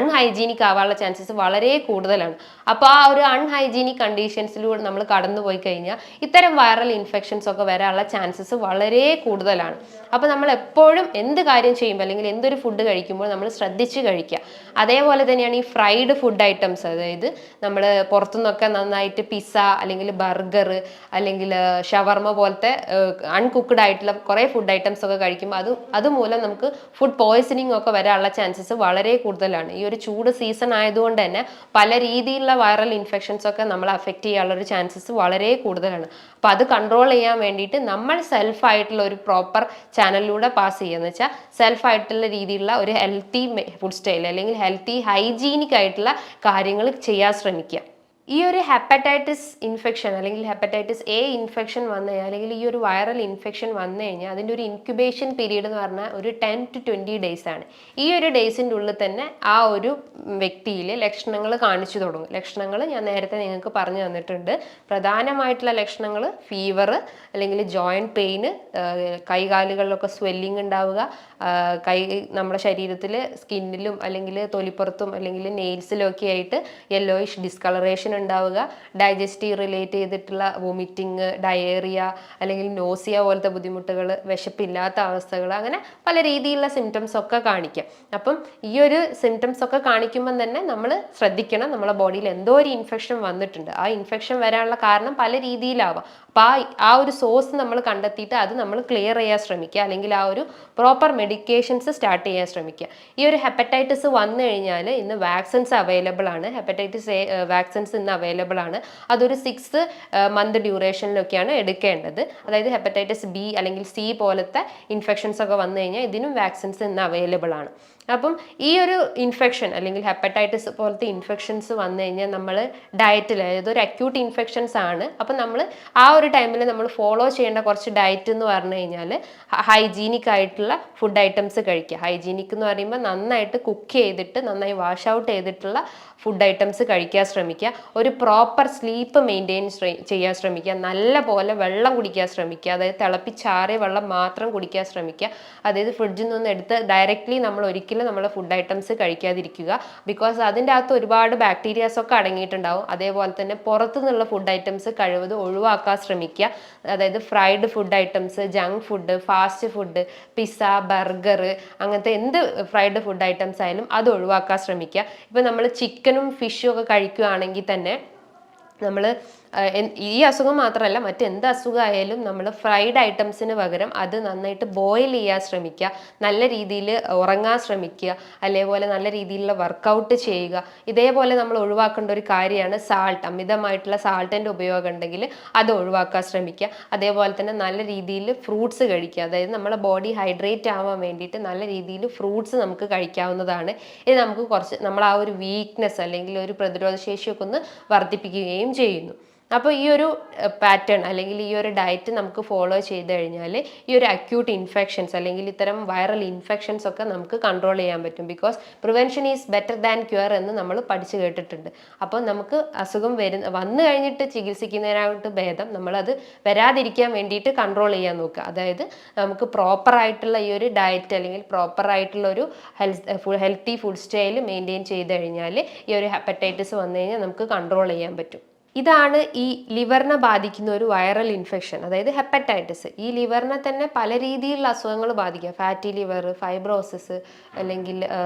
അൺഹൈജീനിക് ആവാനുള്ള ചാൻസസ് വളരെ കൂടുതലാണ്. അപ്പോൾ ആ ഒരു അൺഹൈജീനിക് കണ്ടീഷൻസിലൂടെ നമ്മൾ കടന്നുപോയി കഴിഞ്ഞാൽ ഇത്തരം വൈറൽ ഇൻഫെക്ഷൻസ് ഒക്കെ വരാനുള്ള ചാൻസസ് വളരെ കൂടുതലാണ്. അപ്പോൾ നമ്മൾ എപ്പോഴും എന്ത് കാര്യം ചെയ്യുമ്പോൾ അല്ലെങ്കിൽ എന്തൊരു ഫുഡ് കഴിക്കുമ്പോൾ നമ്മൾ ശ്രദ്ധിച്ച് കഴിക്കുക. അതേപോലെ തന്നെയാണ് ഈ ഫ്രൈഡ് ഫുഡ് ഐറ്റംസ്. അതായത് നമ്മൾ പുറത്തുനിന്നൊക്കെ നന്നായിട്ട് പിസ്സ അല്ലെങ്കിൽ ബർഗർ അല്ലെങ്കിൽ ഷവർമ പോലത്തെ അൺകുക്ക്ഡ് ആയിട്ടുള്ള കുറേ ഫുഡ് ഐറ്റംസ് ഒക്കെ കഴിക്കുമ്പോൾ അതുമൂലം നമുക്ക് ഫുഡ് പോയ്സണിങ് ഒക്കെ വരാനുള്ള ചാൻസസ് വളരെ കൂടുതലാണ്. ഈ ഒരു ചൂട് സീസൺ ആയതുകൊണ്ട് തന്നെ പല രീതിയിലുള്ള വൈറൽ ഇൻഫെക്ഷൻസ് ഒക്കെ നമ്മൾ അഫക്റ്റ് ചെയ്യാനുള്ള ഒരു ചാൻസസ് വളരെ കൂടുതലാണ്. അപ്പോൾ അത് കൺട്രോൾ ചെയ്യാൻ വേണ്ടിയിട്ട് നമ്മൾ സെൽഫായിട്ടുള്ള ഒരു പ്രോപ്പർ ചാനലിലൂടെ പാസ് ചെയ്യുക എന്ന് വെച്ചാൽ സെൽഫായിട്ടുള്ള രീതിയിലുള്ള ഒരു ഹെൽത്തി ഫുഡ് സ്റ്റൈൽ അല്ലെങ്കിൽ ഹെൽത്തി ഹൈജീനിക് ആയിട്ടുള്ള കാര്യങ്ങൾ ചെയ്യാൻ ശ്രമിക്കുക. ഈ ഒരു ഹെപ്പറ്റൈറ്റിസ് ഇൻഫെക്ഷൻ അല്ലെങ്കിൽ ഹെപ്പറ്റൈറ്റിസ് എ ഇൻഫെക്ഷൻ വന്നു കഴിഞ്ഞാൽ അല്ലെങ്കിൽ ഈ ഒരു വൈറൽ ഇൻഫെക്ഷൻ വന്നു കഴിഞ്ഞാൽ അതിൻ്റെ ഒരു ഇൻക്യുബേഷൻ പീരീഡ് എന്ന് പറഞ്ഞാൽ ഒരു 10 to 20 days ആണ്. ഈ ഒരു ഡേയ്സിൻ്റെ ഉള്ളിൽ തന്നെ ആ ഒരു വ്യക്തിയിൽ ലക്ഷണങ്ങൾ കാണിച്ചു തുടങ്ങും. ലക്ഷണങ്ങൾ ഞാൻ നേരത്തെ നിങ്ങൾക്ക് പറഞ്ഞു തന്നിട്ടുണ്ട്. പ്രധാനമായിട്ടുള്ള ലക്ഷണങ്ങൾ ഫീവർ അല്ലെങ്കിൽ ജോയിൻറ്റ് പെയിന്, കൈകാലുകളിലൊക്കെ സ്വെല്ലിങ് ഉണ്ടാവുക, നമ്മുടെ ശരീരത്തിൽ സ്കിന്നിലും അല്ലെങ്കിൽ തൊലിപ്പുറത്തും അല്ലെങ്കിൽ നെയിൽസിലും ഒക്കെ ആയിട്ട് യെല്ലോയിഷ് ഡിസ്കളറേഷൻ ഉണ്ടാവുക, ഡൈജസ്റ്റീവ് റിലേറ്റ് ചെയ്തിട്ടുള്ള വോമിറ്റിങ്, ഡയേറിയ അല്ലെങ്കിൽ നോസിയ പോലത്തെ ബുദ്ധിമുട്ടുകൾ, വിശപ്പില്ലാത്ത അവസ്ഥകൾ, അങ്ങനെ പല രീതിയിലുള്ള സിംറ്റംസ് ഒക്കെ കാണിക്കാം. അപ്പം ഈ ഒരു സിംറ്റംസ് ഒക്കെ കാണിക്കുമ്പം തന്നെ നമ്മൾ ശ്രദ്ധിക്കണം, നമ്മളെ ബോഡിയിൽ എന്തോ ഒരു ഇൻഫെക്ഷൻ വന്നിട്ടുണ്ട്. ആ ഇൻഫെക്ഷൻ വരാനുള്ള കാരണം പല രീതിയിലാവാം. അപ്പോൾ ആ ഒരു സോഴ്സ് നമ്മൾ കണ്ടെത്തിയിട്ട് അത് നമ്മൾ ക്ലിയർ ചെയ്യാൻ ശ്രമിക്കുക, അല്ലെങ്കിൽ ആ ഒരു പ്രോപ്പർ മെഡിക്കേഷൻസ് സ്റ്റാർട്ട് ചെയ്യാൻ ശ്രമിക്കുക. ഈ ഒരു ഹെപ്പറ്റൈറ്റിസ് വന്നു കഴിഞ്ഞാൽ ഇന്ന് വാക്സിൻസ് അവൈലബിൾ ആണ്. ഹെപ്പറ്റൈറ്റിസ് എ വാക്സിൻസ് ഇന്ന് അവൈലബിൾ ആണ്. അതൊരു 6 month ഡ്യൂറേഷനിലൊക്കെയാണ് എടുക്കേണ്ടത്. അതായത് ഹെപ്പറ്റൈറ്റിസ് ബി അല്ലെങ്കിൽ സി പോലത്തെ ഇൻഫെക്ഷൻസ് ഒക്കെ വന്നു കഴിഞ്ഞാൽ ഇതിനും വാക്സിൻസ് ഇന്ന് അവൈലബിൾ ആണ്. അപ്പം ഈ ഒരു ഇൻഫെക്ഷൻ അല്ലെങ്കിൽ ഹെപ്പറ്റൈറ്റിസ് പോലത്തെ ഇൻഫെക്ഷൻസ് വന്നു കഴിഞ്ഞാൽ നമ്മൾ ഡയറ്റിൽ, അതായത് ഒരു അക്യൂട്ട് ഇൻഫെക്ഷൻസ് ആണ്, അപ്പം നമ്മൾ ആ ഒരു ടൈമിൽ നമ്മൾ ഫോളോ ചെയ്യേണ്ട കുറച്ച് ഡയറ്റ് എന്ന് പറഞ്ഞു കഴിഞ്ഞാൽ ഹൈജീനിക് ആയിട്ടുള്ള ഫുഡ് ഐറ്റംസ് കഴിക്കുക. ഹൈജീനിക് എന്ന് പറയുമ്പോൾ നന്നായിട്ട് കുക്ക് ചെയ്തിട്ട് നന്നായി വാഷ് ഔട്ട് ചെയ്തിട്ടുള്ള ഫുഡ് ഐറ്റംസ് കഴിക്കാൻ ശ്രമിക്കുക. ഒരു പ്രോപ്പർ സ്ലീപ്പ് മെയിൻറ്റെയിൻ ചെയ്യാൻ ശ്രമിക്കുക. നല്ല പോലെ വെള്ളം കുടിക്കാൻ ശ്രമിക്കുക. അതായത് തിളപ്പിച്ചാറിയ വെള്ളം മാത്രം കുടിക്കാൻ ശ്രമിക്കുക. അതായത് ഫ്രിഡ്ജിൽ നിന്ന് എടുത്ത് ഡയറക്റ്റ്ലി നമ്മൾ ഒരിക്കലും നമ്മൾ ഫുഡ് ഐറ്റംസ് കഴിക്കാതിരിക്കുക. ബിക്കോസ് അതിൻ്റെ അകത്ത് ഒരുപാട് ബാക്ടീരിയാസ് ഒക്കെ അടങ്ങിയിട്ടുണ്ടാവും. അതേപോലെ തന്നെ പുറത്തു നിന്നുള്ള ഫുഡ് ഐറ്റംസ് കഴിവതും ഒഴിവാക്കാൻ ശ്രമിക്കുക. അതായത് fried food items, junk food, fast food, pizza, burger, അങ്ങനത്തെ എന്ത് ഫ്രൈഡ് ഫുഡ് ഐറ്റംസ് ആയാലും അത് ഒഴിവാക്കാൻ ശ്രമിക്കുക. ഇപ്പം നമ്മൾ ചിക്കനും ഫിഷും ഒക്കെ കഴിക്കുകയാണെങ്കിൽ തന്നെ നമ്മൾ ഈ അസുഖം മാത്രമല്ല മറ്റെന്ത് അസുഖമായാലും നമ്മൾ ഫ്രൈഡ് ഐറ്റംസിന് പകരം അത് നന്നായിട്ട് ബോയിൽ ചെയ്യാൻ ശ്രമിക്കുക. നല്ല രീതിയിൽ ഉറങ്ങാൻ ശ്രമിക്കുക. അതേപോലെ നല്ല രീതിയിലുള്ള വർക്കൗട്ട് ചെയ്യുക. ഇതേപോലെ നമ്മൾ ഒഴിവാക്കേണ്ട ഒരു കാര്യമാണ് സാൾട്ട്. അമിതമായിട്ടുള്ള സാൾട്ടിൻ്റെ ഉപയോഗം ഉണ്ടെങ്കിൽ അത് ഒഴിവാക്കാൻ ശ്രമിക്കുക. അതേപോലെ തന്നെ നല്ല രീതിയിൽ ഫ്രൂട്ട്സ് കഴിക്കുക. അതായത് നമ്മളെ ബോഡി ഹൈഡ്രേറ്റ് ആവാൻ വേണ്ടിയിട്ട് നല്ല രീതിയിൽ ഫ്രൂട്ട്സ് നമുക്ക് കഴിക്കാവുന്നതാണ്. ഇത് നമുക്ക് കുറച്ച് നമ്മൾ ആ ഒരു വീക്ക്നെസ് അല്ലെങ്കിൽ ഒരു പ്രതിരോധ ശേഷിയൊക്കെ ഒന്ന് വർദ്ധിപ്പിക്കുകയും ചെയ്യുന്നു. അപ്പോൾ ഈ ഒരു പാറ്റേൺ അല്ലെങ്കിൽ ഈ ഒരു ഡയറ്റ് നമുക്ക് ഫോളോ ചെയ്ത് കഴിഞ്ഞാൽ ഈ ഒരു അക്യൂട്ട് ഇൻഫെക്ഷൻസ് അല്ലെങ്കിൽ ഇത്തരം വൈറൽ ഇൻഫെക്ഷൻസ് ഒക്കെ നമുക്ക് കൺട്രോൾ ചെയ്യാൻ പറ്റും. Because prevention is better than cure എന്ന് നമ്മൾ പഠിച്ചു കേട്ടിട്ടുണ്ട്. അപ്പോൾ നമുക്ക് അസുഖം വന്നു കഴിഞ്ഞിട്ട് ചികിത്സിക്കുന്നതിനായിട്ട് ഭേദം നമ്മളത് വരാതിരിക്കാൻ വേണ്ടിയിട്ട് കൺട്രോൾ ചെയ്യാൻ നോക്കുക. അതായത് നമുക്ക് പ്രോപ്പറായിട്ടുള്ള ഈ ഒരു ഡയറ്റ് അല്ലെങ്കിൽ പ്രോപ്പറായിട്ടുള്ള ഒരു ഹെൽത്തി ഫുഡ് സ്റ്റൈൽ മെയിൻറ്റെയിൻ ചെയ്ത് കഴിഞ്ഞാൽ ഈ ഒരു ഹെപ്പറ്റൈറ്റിസ് വന്നു കഴിഞ്ഞാൽ നമുക്ക് കൺട്രോൾ ചെയ്യാൻ പറ്റും. ഇതാണ് ഈ ലിവറിനെ ബാധിക്കുന്ന ഒരു വൈറൽ ഇൻഫെക്ഷൻ, അതായത് ഹെപ്പറ്റൈറ്റിസ്. ഈ ലിവറിനെ തന്നെ പല രീതിയിലുള്ള അസുഖങ്ങൾ ബാധിക്കുക. ഫാറ്റി ലിവർ, ഫൈബ്രോസിസ്, അല്ലെങ്കിൽ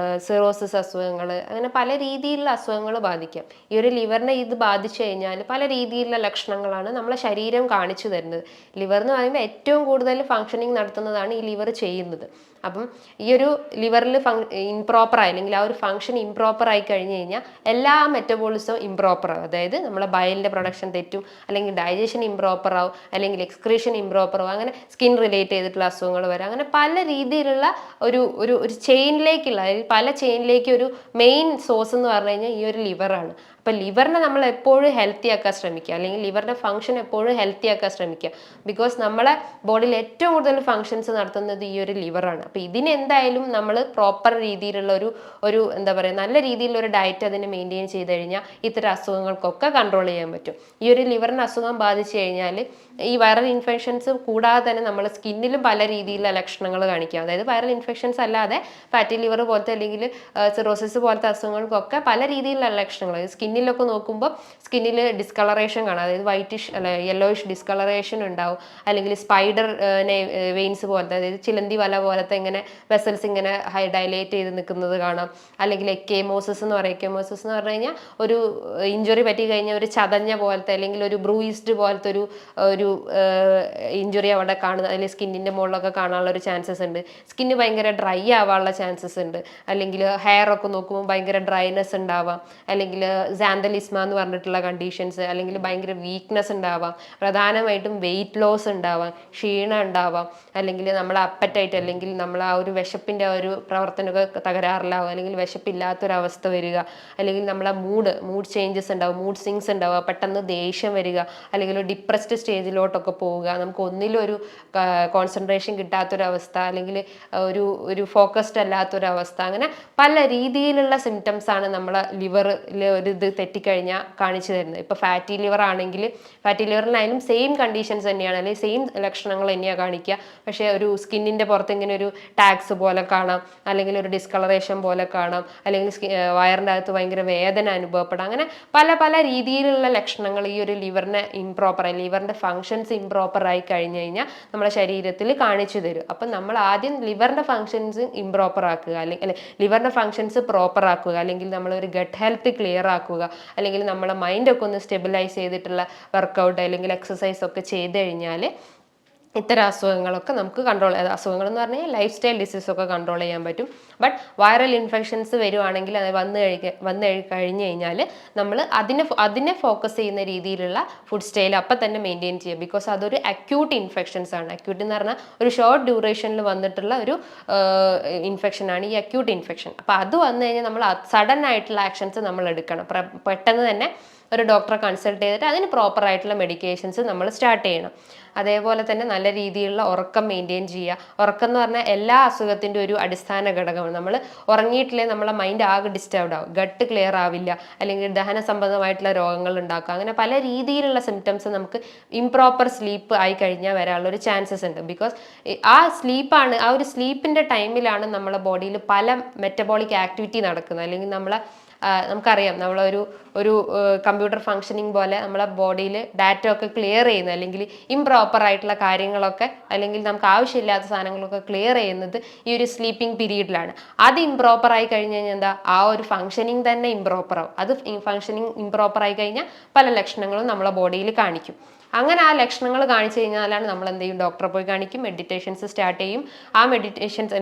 സിറോസിസ് അസുഖങ്ങൾ, അങ്ങനെ പല രീതിയിലുള്ള അസുഖങ്ങൾ ബാധിക്കാം. ഈ ഒരു ലിവറിനെ ഇത് ബാധിച്ചു കഴിഞ്ഞാൽ പല രീതിയിലുള്ള ലക്ഷണങ്ങളാണ് നമ്മളെ ശരീരം കാണിച്ചു തരുന്നത്. ലിവർ എന്ന് പറയുമ്പോൾ ഏറ്റവും കൂടുതൽ ഫങ്ഷനിങ് നടത്തുന്നതാണ് ഈ ലിവർ ചെയ്യുന്നത്. അപ്പം ഈ ഒരു ലിവറിൽ ഇംപ്രോപ്പറായി അല്ലെങ്കിൽ ആ ഒരു ഫംഗ്ഷൻ ഇംപ്രോപ്പർ ആയി കഴിഞ്ഞ് കഴിഞ്ഞാൽ എല്ലാ മെറ്റബോളിസവും ഇംപ്രോപ്പർ ആവും. അതായത് നമ്മളെ ബയലിൻ്റെ പ്രൊഡക്ഷൻ തെറ്റും, അല്ലെങ്കിൽ ഡൈജഷൻ ഇംപ്രോപ്പർ ആവും, അല്ലെങ്കിൽ എക്സ്ക്രീഷൻ ഇംപ്രോപ്പർ ആവും, അങ്ങനെ സ്കിൻ റിലേറ്റ് ചെയ്തിട്ടുള്ള അസുഖങ്ങൾ വരാം. അങ്ങനെ പല രീതിയിലുള്ള ഒരു ഒരു ഒരു ചെയിനിലേക്കുള്ള, അതായത് പല ചെയിനിലേക്ക് ഒരു മെയിൻ സോഴ്സ് എന്ന് പറഞ്ഞു കഴിഞ്ഞാൽ ഈ ഒരു ലിവറാണ്. അപ്പം ലിവറിനെ നമ്മൾ എപ്പോഴും ഹെൽത്തി ആക്കാൻ ശ്രമിക്കുക, അല്ലെങ്കിൽ ലിവറിൻ്റെ ഫംഗ്ഷൻ എപ്പോഴും ഹെൽത്തി ആക്കാൻ ശ്രമിക്കുക. ബിക്കോസ് നമ്മളെ ബോഡിയിൽ ഏറ്റവും കൂടുതൽ ഫങ്ഷൻസ് നടത്തുന്നത് ഈ ഒരു ലിവറാണ്. അപ്പോൾ ഇതിനെന്തായാലും നമ്മൾ പ്രോപ്പർ രീതിയിലുള്ള ഒരു എന്താ പറയുക, നല്ല രീതിയിലുള്ള ഒരു ഡയറ്റ് അതിന് മെയിൻറ്റെയിൻ ചെയ്ത് കഴിഞ്ഞാൽ ഇത്തരം അസുഖങ്ങൾക്കൊക്കെ കൺട്രോൾ ചെയ്യാൻ പറ്റും. ഈ ഒരു ലിവറിന് അസുഖം ബാധിച്ചു കഴിഞ്ഞാൽ ഈ വൈറൽ ഇൻഫെക്ഷൻസ് കൂടാതെ തന്നെ നമ്മൾ സ്കിന്നിലും പല രീതിയിലുള്ള ലക്ഷണങ്ങൾ കാണിക്കാം. അതായത് വൈറൽ ഇൻഫെക്ഷൻസ് അല്ലാതെ ഫാറ്റി ലിവർ പോലത്തെ അല്ലെങ്കിൽ സിറോസിസ് പോലത്തെ അസുഖങ്ങൾക്കൊക്കെ പല രീതിയിലുള്ള ലക്ഷണങ്ങൾ. സ്കിന്നിലൊക്കെ നോക്കുമ്പോൾ സ്കിന്നിൽ ഡിസ്കളറേഷൻ കാണാം, അതായത് വൈറ്റിഷ് അല്ല യെല്ലോയിഷ് ഡിസ്കളറേഷൻ ഉണ്ടാവും, അല്ലെങ്കിൽ സ്പൈഡർ വെയിൻസ് പോലത്തെ, അതായത് ചിലന്തി വല പോലത്തെ ഇങ്ങനെ വെസൽസ് ഇങ്ങനെ ഡയലേറ്റ് ചെയ്ത് നിൽക്കുന്നത് കാണാം. അല്ലെങ്കിൽ എക്കേമോസിസ് എന്ന് പറയും. എക്കേമോസിസ് എന്ന് പറഞ്ഞു കഴിഞ്ഞാൽ ഒരു ഇഞ്ചുറി പറ്റി കഴിഞ്ഞാൽ ഒരു ചതഞ്ഞ പോലത്തെ അല്ലെങ്കിൽ ഒരു ബ്രൂയിസ്ഡ് പോലത്തെ ഒരു ഇഞ്ചുറി അവിടെ കാണുന്നത്, അല്ലെങ്കിൽ സ്കിന്നിൻ്റെ മുകളിലൊക്കെ കാണാനുള്ള ഒരു ചാൻസസ് ഉണ്ട്. സ്കിന്ന് ഭയങ്കര ഡ്രൈ ആവാനുള്ള ചാൻസസ് ഉണ്ട്. അല്ലെങ്കിൽ ഹെയർ ഒക്കെ നോക്കുമ്പോൾ ഭയങ്കര ഡ്രൈനെസ് ഉണ്ടാവാം, അല്ലെങ്കിൽ സാന്തലിസ്മ എന്ന് പറഞ്ഞിട്ടുള്ള കണ്ടീഷൻസ്, അല്ലെങ്കിൽ ഭയങ്കര വീക്ക്നെസ് ഉണ്ടാവാം. പ്രധാനമായിട്ടും വെയിറ്റ് ലോസ് ഉണ്ടാവാം, ക്ഷീണം ഉണ്ടാവാം, അല്ലെങ്കിൽ നമ്മളെ അപ്പറ്റൈറ്റ് അല്ലെങ്കിൽ നമ്മൾ ആ ഒരു വിശപ്പിൻ്റെ ഒരു പ്രവർത്തനമൊക്കെ തകരാറിലാവും, അല്ലെങ്കിൽ വിശപ്പില്ലാത്തൊരവസ്ഥ വരിക, അല്ലെങ്കിൽ നമ്മളെ മൂഡ് ചേഞ്ചസ് ഉണ്ടാവും, മൂഡ് സ്വിങ്സ് ഉണ്ടാവുക, പെട്ടെന്ന് ദേഷ്യം വരിക, അല്ലെങ്കിൽ ഒരു ഡിപ്രസ്ഡ് സ്റ്റേജിലോട്ടൊക്കെ പോവുക, നമുക്ക് ഒന്നിലും ഒരു കോൺസെൻട്രേഷൻ കിട്ടാത്തൊരവസ്ഥ, അല്ലെങ്കിൽ ഒരു ഫോക്കസ്ഡ് അല്ലാത്തൊരവസ്ഥ. അങ്ങനെ പല രീതിയിലുള്ള സിംറ്റംസ് ആണ് നമ്മളെ ലിവറിൽ ഒരു ഇത് തെറ്റിക്കഴിഞ്ഞാൽ കാണിച്ചു തരുന്നത്. ഇപ്പോൾ ഫാറ്റി ലിവർ ആണെങ്കിൽ ഫാറ്റി ലിവറിനായാലും സെയിം കണ്ടീഷൻസ് തന്നെയാണ്, അല്ലെങ്കിൽ സെയിം ലക്ഷണങ്ങൾ തന്നെയാണ് കാണിക്കുക. പക്ഷേ ഒരു സ്കിന്നിൻ്റെ പുറത്ത് ഇങ്ങനെ ഒരു ടാക്സ് പോലെ കാണാം, അല്ലെങ്കിൽ ഒരു ഡിസ്കളറേഷൻ പോലെ കാണാം, അല്ലെങ്കിൽ വയറിൻ്റെ അകത്ത് ഭയങ്കര വേദന അനുഭവപ്പെടാം. അങ്ങനെ പല രീതിയിലുള്ള ലക്ഷണങ്ങൾ ഈ ഒരു ലിവറിനെ ലിവറിൻ്റെ ഫങ്ഷൻസ് ഇംപ്രോപ്പർ ആയി കഴിഞ്ഞു കഴിഞ്ഞാൽ നമ്മുടെ ശരീരത്തിൽ കാണിച്ചു തരും. അപ്പം നമ്മൾ ആദ്യം ലിവറിൻ്റെ ഫങ്ഷൻസ് ഇംപ്രോപ്പർ ആക്കുക, അല്ലെങ്കിൽ ലിവറിൻ്റെ ഫങ്ഷൻസ് പ്രോപ്പർ ആക്കുക, അല്ലെങ്കിൽ നമ്മളൊരു ഗട്ട് ഹെൽത്ത് ക്ലിയർ ആക്കുക, അല്ലെങ്കിൽ നമ്മളെ മൈൻഡൊക്കെ ഒന്ന് സ്റ്റെബിലൈസ് ചെയ്തിട്ടുള്ള വർക്കൗട്ട് അല്ലെങ്കിൽ എക്സസൈസ് ഒക്കെ ചെയ്ത് കഴിഞ്ഞാൽ ഇത്തരം അസുഖങ്ങളൊക്കെ നമുക്ക് അസുഖങ്ങൾ എന്ന് പറഞ്ഞാൽ ലൈഫ് സ്റ്റൈൽ ഡിസീസൊക്കെ കൺട്രോൾ ചെയ്യാൻ പറ്റും. ബട്ട് വൈറൽ ഇൻഫെക്ഷൻസ് വരുവാണെങ്കിൽ അത് വന്നു കഴിഞ്ഞ് കഴിഞ്ഞാൽ നമ്മൾ അതിനെ ഫോക്കസ് ചെയ്യുന്ന രീതിയിലുള്ള ഫുഡ് സ്റ്റൈൽ അപ്പം തന്നെ മെയിൻറ്റെയിൻ ചെയ്യുക. ബിക്കോസ് അതൊരു അക്യൂട്ട് ഇൻഫെക്ഷൻസ് ആണ്. അക്യൂട്ട് എന്ന് പറഞ്ഞാൽ ഒരു ഷോർട്ട് ഡ്യൂറേഷനിൽ വന്നിട്ടുള്ള ഒരു ഇൻഫെക്ഷനാണ് ഈ അക്യൂട്ട് ഇൻഫെക്ഷൻ. അപ്പോൾ അത് വന്നു കഴിഞ്ഞാൽ നമ്മൾ സഡൻ ആയിട്ടുള്ള ആക്ഷൻസ് നമ്മൾ എടുക്കണം. പെട്ടെന്ന് തന്നെ ഒരു ഡോക്ടറെ കൺസൾട്ട് ചെയ്തിട്ട് അതിന് പ്രോപ്പറായിട്ടുള്ള മെഡിക്കേഷൻസ് നമ്മൾ സ്റ്റാർട്ട് ചെയ്യണം. അതേപോലെ തന്നെ നല്ല രീതിയിലുള്ള ഉറക്കം മെയിൻറ്റെയിൻ ചെയ്യുക. ഉറക്കം എന്ന് പറഞ്ഞാൽ എല്ലാ അസുഖത്തിൻ്റെ ഒരു അടിസ്ഥാന ഘടകമാണ്. നമ്മൾ ഉറങ്ങിയിട്ടില്ലേ നമ്മളെ മൈൻഡ് ആകെ ഡിസ്റ്റർബ്ഡ് ആവും, ഗട്ട് ക്ലിയർ ആവില്ല, അല്ലെങ്കിൽ ദഹന സംബന്ധമായിട്ടുള്ള രോഗങ്ങൾ ഉണ്ടാക്കുക. അങ്ങനെ പല രീതിയിലുള്ള സിംറ്റംസ് നമുക്ക് ഇംപ്രോപ്പർ സ്ലീപ്പ് ആയി കഴിഞ്ഞാൽ വരാനുള്ള ഒരു ചാൻസസ് ഉണ്ട്. ബിക്കോസ് ആ ഒരു സ്ലീപ്പിൻ്റെ ടൈമിലാണ് നമ്മളെ ബോഡിയിൽ പല മെറ്റബോളിക് ആക്ടിവിറ്റി നടക്കുന്നത്. അല്ലെങ്കിൽ നമുക്കറിയാം ഒരു കമ്പ്യൂട്ടർ ഫങ്ഷനിങ് പോലെ നമ്മളെ ബോഡിയിൽ ഡാറ്റ ഒക്കെ ക്ലിയർ ചെയ്യുന്നത്, അല്ലെങ്കിൽ ഇംപ്രോപ്പർ ആയിട്ടുള്ള കാര്യങ്ങളൊക്കെ, അല്ലെങ്കിൽ നമുക്ക് ആവശ്യമില്ലാത്ത സാധനങ്ങളൊക്കെ ക്ലിയർ ചെയ്യുന്നത് ഈ ഒരു സ്ലീപ്പിംഗ് പീരീഡിലാണ്. അത് ഇംപ്രോപ്പർ ആയി കഴിഞ്ഞ് കഴിഞ്ഞാൽ എന്താ, ആ ഒരു ഫങ്ഷനിങ് തന്നെ ഇംപ്രോപ്പർ ആവും. അത് ഫങ്ഷനിങ് ഇംപ്രോപ്പർ ആയി കഴിഞ്ഞാൽ പല ലക്ഷണങ്ങളും നമ്മളെ ബോഡിയിൽ കാണിക്കും. അങ്ങനെ ആ ലക്ഷണങ്ങൾ കാണിച്ചു കഴിഞ്ഞാലാണ് നമ്മൾ എന്ത് ചെയ്യും, ഡോക്ടറെ പോയി കാണിക്കും, മെഡിറ്റേഷൻസ് സ്റ്റാർട്ട് ചെയ്യും. ആ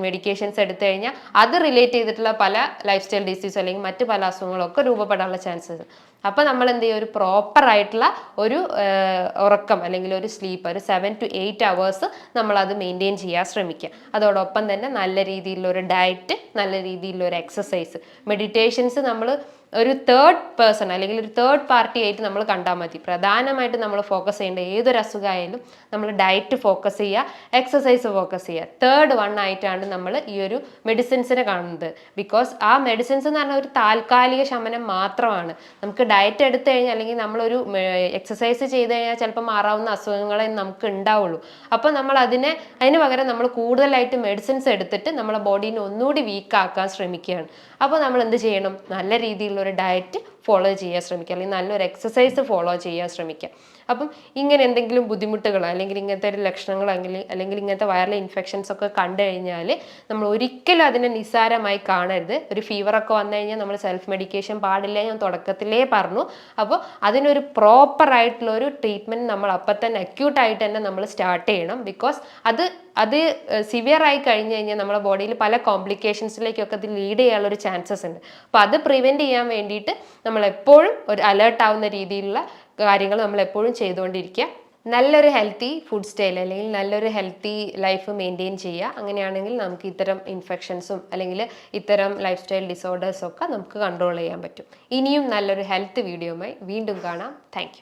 മെഡിക്കേഷൻസ് എടുത്തു കഴിഞ്ഞാൽ അത് റിലേറ്റ് ചെയ്തിട്ടുള്ള പല ലൈഫ് സ്റ്റൈൽ ഡിസീസ് അല്ലെങ്കിൽ മറ്റ് പല അസുഖങ്ങളൊക്കെ രൂപപ്പെടാനുള്ള ചാൻസസ്. അപ്പോൾ നമ്മൾ എന്ത് ചെയ്യുക, ഒരു പ്രോപ്പർ ആയിട്ടുള്ള ഒരു ഉറക്കം അല്ലെങ്കിൽ ഒരു സ്ലീപ്പ്, ഒരു 7 to 8 hours നമ്മളത് മെയിൻറ്റെയിൻ ചെയ്യാൻ ശ്രമിക്കുക. അതോടൊപ്പം തന്നെ നല്ല രീതിയിലുള്ള ഒരു ഡയറ്റ്, നല്ല രീതിയിലുള്ള ഒരു എക്സസൈസ്, മെഡിറ്റേഷൻസ് നമ്മൾ ഒരു തേർഡ് പേഴ്സൺ അല്ലെങ്കിൽ ഒരു തേർഡ് പാർട്ടി ആയിട്ട് നമ്മൾ കണ്ടാൽ മതി. പ്രധാനമായിട്ട് നമ്മൾ ഫോക്കസ് ചെയ്യേണ്ട ഏതൊരു അസുഖമായാലും നമ്മൾ ഡയറ്റ് ഫോക്കസ് ചെയ്യുക, എക്സസൈസ് ഫോക്കസ് ചെയ്യുക. തേർഡ് വൺ ആയിട്ടാണ് നമ്മൾ ഈ ഒരു മെഡിസിൻസിനെ കാണുന്നത്. ബിക്കോസ് ആ മെഡിസിൻസ് എന്ന് പറഞ്ഞാൽ ഒരു താൽക്കാലിക ശമനം മാത്രമാണ്. നമുക്ക് ഡയറ്റ് എടുത്തു കഴിഞ്ഞാൽ അല്ലെങ്കിൽ നമ്മളൊരു എക്സസൈസ് ചെയ്ത് കഴിഞ്ഞാൽ ചിലപ്പോൾ മാറാവുന്ന അസുഖങ്ങളെ നമുക്ക് ഉണ്ടാവുള്ളൂ. അപ്പോൾ നമ്മൾ അതിന് പകരം നമ്മൾ കൂടുതലായിട്ട് മെഡിസിൻസ് എടുത്തിട്ട് നമ്മളെ ബോഡീനെ ഒന്നുകൂടി വീക്കാക്കാൻ ശ്രമിക്കുകയാണ്. അപ്പോൾ നമ്മൾ എന്ത് ചെയ്യണം, നല്ല രീതിയിലുള്ള ഒരു ഡയറ്റ് ഫോളോ ചെയ്യാൻ ശ്രമിക്കുക, അല്ലെങ്കിൽ നല്ലൊരു എക്സസൈസ് ഫോളോ ചെയ്യാൻ ശ്രമിക്കുക. അപ്പം ഇങ്ങനെ എന്തെങ്കിലും ബുദ്ധിമുട്ടുകളോ അല്ലെങ്കിൽ ഇങ്ങനത്തെ ഒരു ലക്ഷണങ്ങളോ അല്ലെങ്കിൽ ഇങ്ങനത്തെ വൈറൽ ഇൻഫെക്ഷൻസ് ഒക്കെ കണ്ടു കഴിഞ്ഞാൽ നമ്മൾ ഒരിക്കലും അതിനെ നിസ്സാരമായി കാണരുത്. ഒരു ഫീവറൊക്കെ വന്നു കഴിഞ്ഞാൽ നമ്മൾ സെൽഫ് മെഡിക്കേഷൻ പാടില്ല, ഞാൻ തുടക്കത്തിലേ പറഞ്ഞു. അപ്പോൾ അതിനൊരു പ്രോപ്പർ ആയിട്ടുള്ള ഒരു ട്രീറ്റ്മെൻറ്റ് നമ്മൾ അപ്പം തന്നെ അക്യൂട്ടായിട്ട് തന്നെ നമ്മൾ സ്റ്റാർട്ട് ചെയ്യണം. ബിക്കോസ് അത് സിവിയർ ആയി കഴിഞ്ഞ് കഴിഞ്ഞാൽ നമ്മുടെ ബോഡിയിൽ പല കോംപ്ലിക്കേഷൻസിലേക്കൊക്കെ അത് ലീഡ് ചെയ്യാനുള്ളൊരു ചാൻസസ് ഉണ്ട്. അപ്പോൾ അത് പ്രിവെൻറ്റ് ചെയ്യാൻ വേണ്ടിയിട്ട് നമ്മൾ എപ്പോഴും ഒരു അലേർട്ട് ആവുന്ന രീതിയിലുള്ള കാര്യങ്ങൾ നമ്മൾ എപ്പോഴും ചെയ്തുകൊണ്ടിരിക്കുക. നല്ലൊരു ഹെൽത്തി ഫുഡ് സ്റ്റൈൽ അല്ലെങ്കിൽ നല്ലൊരു ഹെൽത്തി ലൈഫ് മെയിൻറ്റെയിൻ ചെയ്യുക. അങ്ങനെയാണെങ്കിൽ നമുക്ക് ഇത്തരം ഇൻഫെക്ഷൻസും അല്ലെങ്കിൽ ഇത്തരം ലൈഫ് സ്റ്റൈൽ ഡിസോർഡേഴ്സൊക്കെ നമുക്ക് കൺട്രോൾ ചെയ്യാൻ പറ്റും. ഇനിയും നല്ലൊരു ഹെൽത്ത് വീഡിയോയുമായി വീണ്ടും കാണാം. താങ്ക്